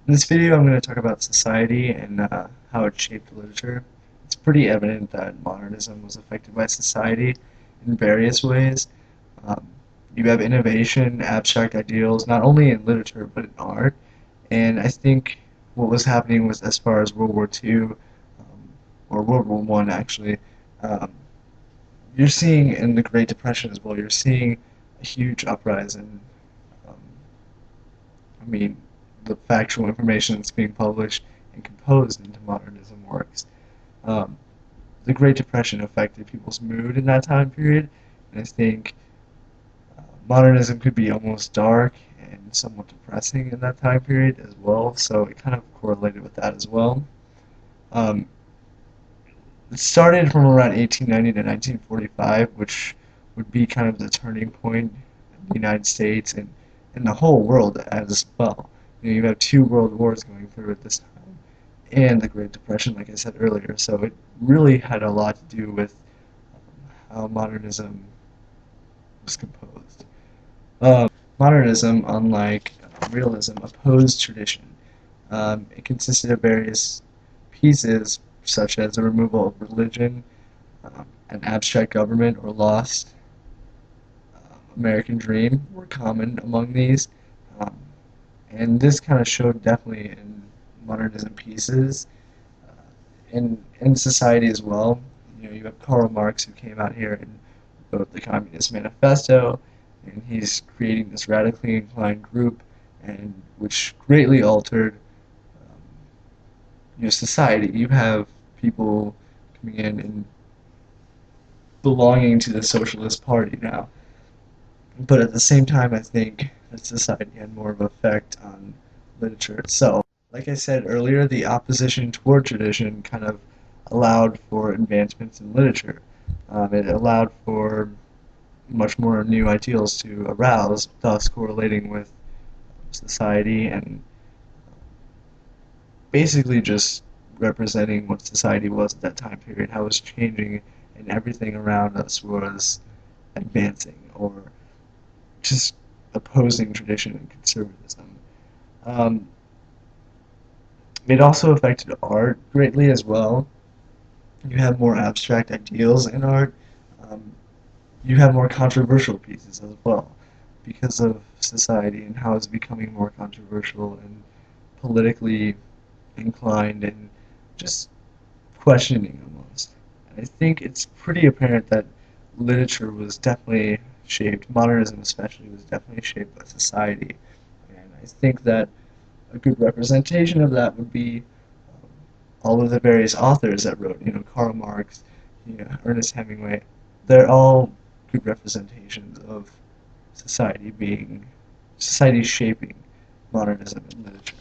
In this video, I'm going to talk about society and how it shaped literature. It's pretty evident that modernism was affected by society in various ways. Um, you have innovation, abstract ideals, not only in literature but in art. And I think what was happening was, as far as World War II, or World War One actually, um, you're seeing in the Great Depression as well. You're seeing a huge uprising. Um, I mean, the factual information that's being published and composed into modernism works. Um, the Great Depression affected people's mood in that time period, and I think modernism could be almost dark and somewhat depressing in that time period as well, so it kind of correlated with that as well. Um, it started from around 1890 to 1945, which would be kind of the turning point in the United States and the whole world as well. You have two world wars going through at this time, and the Great Depression, like I said earlier. So it really had a lot to do with how modernism was composed. Modernism, unlike realism, opposed tradition. It consisted of various pieces, such as the removal of religion, an abstract government, or lost American dream were common among these. Um, and this kind of showed definitely in modernism pieces, in society as well. You have Karl Marx, who came out here and wrote the Communist Manifesto, and he's creating this radically inclined group, and which greatly altered society. You have people coming in and belonging to the Socialist Party now, but at the same time, I think that society had more of an effect on literature itself. Like I said earlier, the opposition toward tradition kind of allowed for advancements in literature. It allowed for much more new ideals to arouse, thus correlating with society and basically just representing what society was at that time period, how it was changing, and everything around us was advancing or just opposing tradition and conservatism. Um, it also affected art greatly as well. You have more abstract ideals in art. Um, you have more controversial pieces as well because of society and how it's becoming more controversial and politically inclined and just questioning almost. And I think it's pretty apparent that literature was definitely shaped, modernism especially, was definitely shaped by society. And I think that a good representation of that would be all of the various authors that wrote, Karl Marx, Ernest Hemingway. They're all good representations of society shaping modernism in literature.